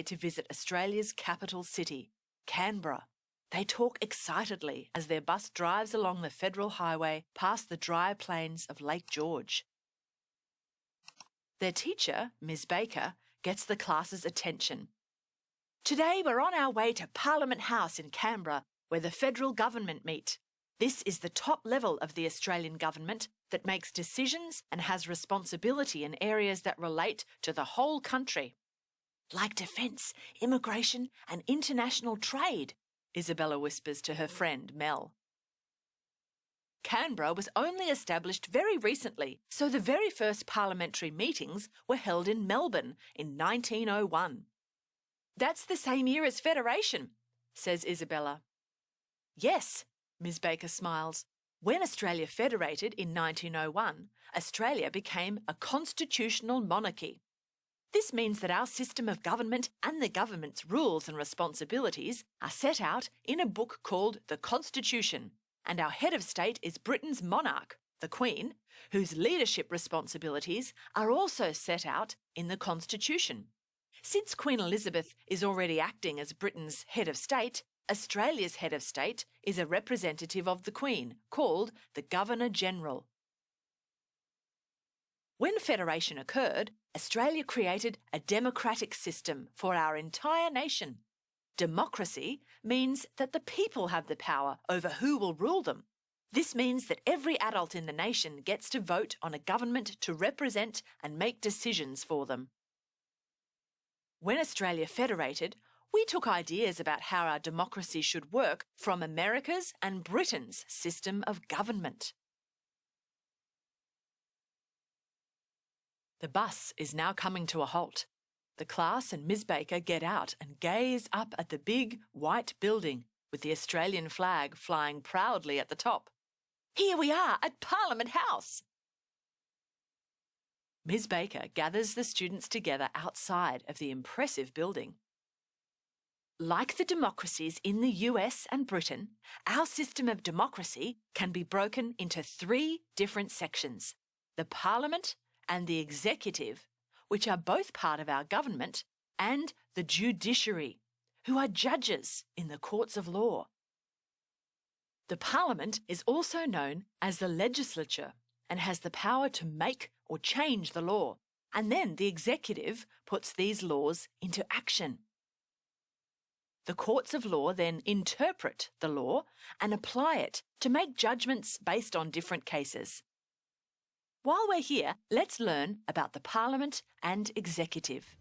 to visit Australia's capital city, Canberra. They talk excitedly as their bus drives along the Federal Highway past the dry plains of Lake George. Their teacher, Ms. Baker, gets the class's attention. Today we're on our way to Parliament House in Canberra, where the federal government meet. This is the top level of the Australian government that makes decisions and has responsibility in areas that relate to the whole country. Like defence, immigration and international trade, Isabella whispers to her friend Mel. Canberra was only established very recently, so the very first parliamentary meetings were held in Melbourne in 1901. That's the same year as Federation, says Isabella. Yes, Ms. Baker smiles. When Australia federated in 1901, Australia became a constitutional monarchy. This means that our system of government and the government's rules and responsibilities are set out in a book called the Constitution, and our head of state is Britain's monarch, the Queen, whose leadership responsibilities are also set out in the Constitution. Since Queen Elizabeth is already acting as Britain's head of state, Australia's head of state is a representative of the Queen, called the Governor-General. When Federation occurred, Australia created a democratic system for our entire nation. Democracy means that the people have the power over who will rule them. This means that every adult in the nation gets to vote on a government to represent and make decisions for them. When Australia federated, we took ideas about how our democracy should work from America's and Britain's system of government. The bus is now coming to a halt. The class and Ms. Baker get out and gaze up at the big, white building with the Australian flag flying proudly at the top. Here we are at Parliament House! Ms. Baker gathers the students together outside of the impressive building. Like the democracies in the US and Britain, our system of democracy can be broken into 3 different sections: the Parliament and the Executive, which are both part of our government, and the Judiciary, who are judges in the courts of law. The Parliament is also known as the legislature and has the power to make or change the law, and then the Executive puts these laws into action. The courts of law then interpret the law and apply it to make judgments based on different cases. While we're here, let's learn about the Parliament and Executive.